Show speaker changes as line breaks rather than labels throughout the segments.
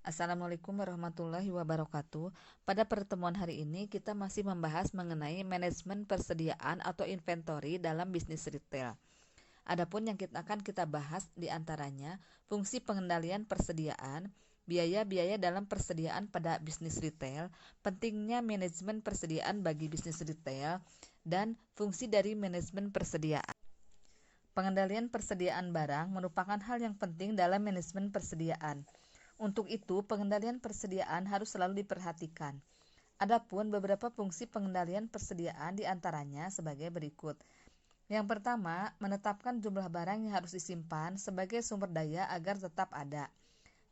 Assalamualaikum warahmatullahi wabarakatuh. Pada pertemuan hari ini kita masih membahas mengenai manajemen persediaan atau inventory dalam bisnis retail. Adapun yang akan kita bahas diantaranya fungsi pengendalian persediaan, biaya-biaya dalam persediaan pada bisnis retail, pentingnya manajemen persediaan bagi bisnis retail, dan fungsi dari manajemen persediaan. Pengendalian persediaan barang merupakan hal yang penting dalam manajemen persediaan. Untuk itu, pengendalian persediaan harus selalu diperhatikan. Adapun beberapa fungsi pengendalian persediaan diantaranya sebagai berikut. Yang pertama, menetapkan jumlah barang yang harus disimpan sebagai sumber daya agar tetap ada.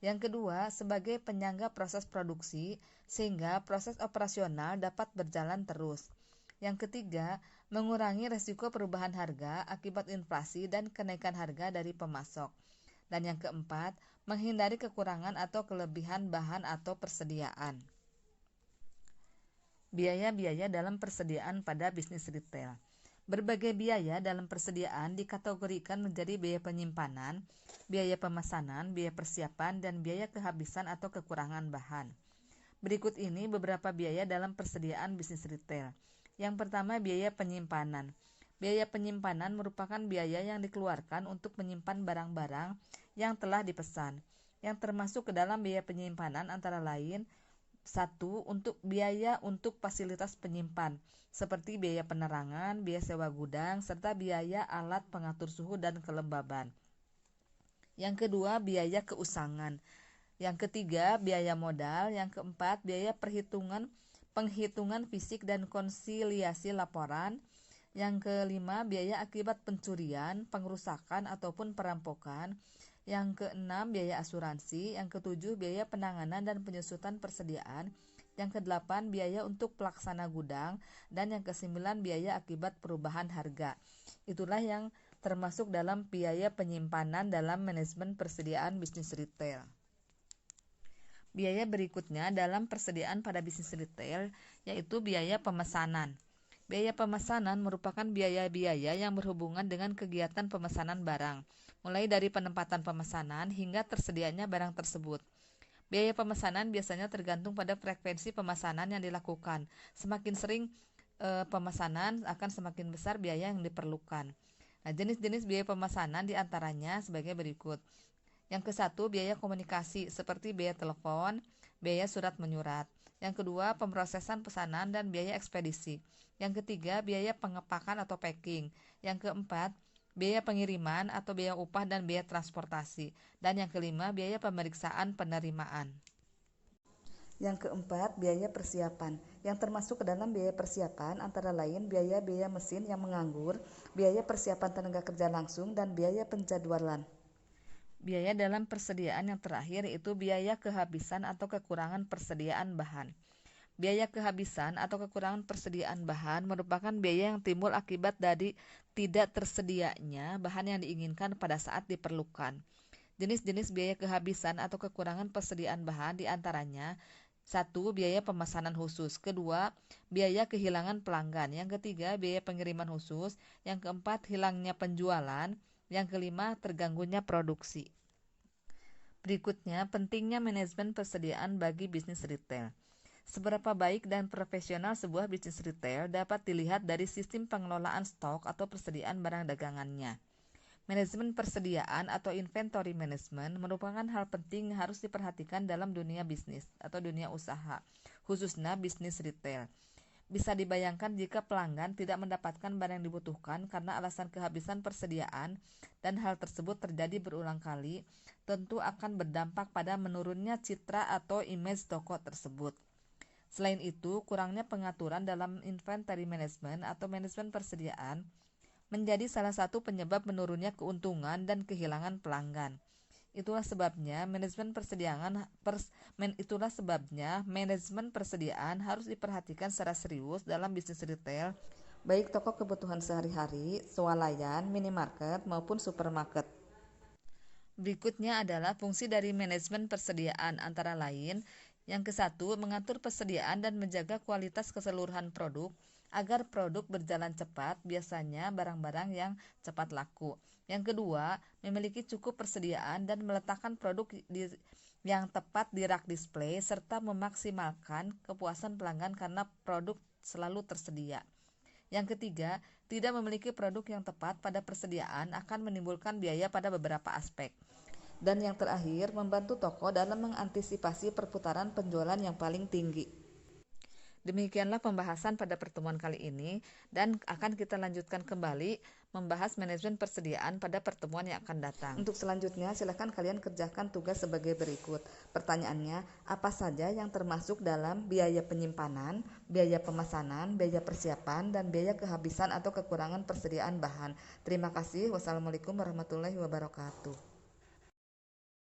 Yang kedua, sebagai penyangga proses produksi sehingga proses operasional dapat berjalan terus. Yang ketiga, mengurangi resiko perubahan harga akibat inflasi dan kenaikan harga dari pemasok. Dan yang keempat, menghindari kekurangan atau kelebihan bahan atau persediaan. Biaya-biaya dalam persediaan pada bisnis retail. Berbagai biaya dalam persediaan dikategorikan menjadi biaya penyimpanan, biaya pemesanan, biaya persiapan, dan biaya kehabisan atau kekurangan bahan. Berikut ini beberapa biaya dalam persediaan bisnis retail. Yang pertama, biaya penyimpanan. Biaya penyimpanan merupakan biaya yang dikeluarkan untuk menyimpan barang-barang yang telah dipesan, yang termasuk ke dalam biaya penyimpanan antara lain: 1. Untuk biaya untuk fasilitas penyimpan, seperti biaya penerangan, biaya sewa gudang, serta biaya alat pengatur suhu dan kelembaban. Yang kedua, biaya keusangan. Yang ketiga, biaya modal. Yang keempat, biaya penghitungan fisik dan konsiliasi laporan. Yang kelima, biaya akibat pencurian, pengerusakan ataupun perampokan. Yang keenam, biaya asuransi. Yang ketujuh, biaya penanganan dan penyusutan persediaan. Yang kedelapan, biaya untuk pelaksana gudang. Dan yang kesembilan, biaya akibat perubahan harga. Itulah yang termasuk dalam biaya penyimpanan dalam manajemen persediaan bisnis retail. Biaya berikutnya dalam persediaan pada bisnis retail yaitu biaya pemesanan. Biaya pemesanan merupakan biaya-biaya yang berhubungan dengan kegiatan pemesanan barang, mulai dari penempatan pemesanan hingga tersedianya barang tersebut. Biaya pemesanan biasanya tergantung pada frekuensi pemesanan yang dilakukan. Semakin sering pemesanan akan semakin besar biaya yang diperlukan. Nah, jenis-jenis biaya pemesanan diantaranya sebagai berikut. Yang ke-1, biaya komunikasi seperti biaya telepon, biaya surat menyurat. Yang kedua, pemrosesan pesanan dan biaya ekspedisi. Yang ketiga, biaya pengepakan atau packing. Yang keempat, biaya pengiriman atau biaya upah dan biaya transportasi. Dan yang kelima, biaya pemeriksaan penerimaan. Yang keempat, biaya persiapan. Yang termasuk ke dalam biaya persiapan antara lain biaya-biaya mesin yang menganggur, biaya persiapan tenaga kerja langsung, dan biaya penjadwalan. Biaya dalam persediaan yang terakhir yaitu biaya kehabisan atau kekurangan persediaan bahan. Biaya kehabisan atau kekurangan persediaan bahan merupakan biaya yang timbul akibat dari tidak tersedianya bahan yang diinginkan pada saat diperlukan. Jenis-jenis biaya kehabisan atau kekurangan persediaan bahan diantaranya: 1. Biaya pemesanan khusus. Kedua, biaya kehilangan pelanggan. Yang ketiga, biaya pengiriman khusus. Yang keempat, hilangnya penjualan. Yang kelima, terganggunya produksi. Berikutnya, pentingnya manajemen persediaan bagi bisnis retail. Seberapa baik dan profesional sebuah bisnis retail dapat dilihat dari sistem pengelolaan stok atau persediaan barang dagangannya. Manajemen persediaan atau inventory management merupakan hal penting yang harus diperhatikan dalam dunia bisnis atau dunia usaha, khususnya bisnis retail. Bisa dibayangkan jika pelanggan tidak mendapatkan barang yang dibutuhkan karena alasan kehabisan persediaan dan hal tersebut terjadi berulang kali, tentu akan berdampak pada menurunnya citra atau image toko tersebut. Selain itu, kurangnya pengaturan dalam inventory management atau manajemen persediaan menjadi salah satu penyebab menurunnya keuntungan dan kehilangan pelanggan. Itulah sebabnya manajemen persediaan harus diperhatikan secara serius dalam bisnis retail, baik toko kebutuhan sehari-hari, swalayan, minimarket maupun supermarket. Berikutnya adalah fungsi dari manajemen persediaan antara lain: yang ke-1, mengatur persediaan dan menjaga kualitas keseluruhan produk agar produk berjalan cepat, biasanya barang-barang yang cepat laku. Yang kedua, memiliki cukup persediaan dan meletakkan produk di yang tepat di rak display, serta memaksimalkan kepuasan pelanggan karena produk selalu tersedia. Yang ketiga, tidak memiliki produk yang tepat pada persediaan akan menimbulkan biaya pada beberapa aspek. Dan yang terakhir, membantu toko dalam mengantisipasi perputaran penjualan yang paling tinggi. Demikianlah pembahasan pada pertemuan kali ini, dan akan kita lanjutkan kembali membahas manajemen persediaan pada pertemuan yang akan datang. Untuk selanjutnya, silakan kalian kerjakan tugas sebagai berikut. Pertanyaannya, apa saja yang termasuk dalam biaya penyimpanan, biaya pemesanan, biaya persiapan, dan biaya kehabisan atau kekurangan persediaan bahan? Terima kasih. Wassalamualaikum warahmatullahi wabarakatuh.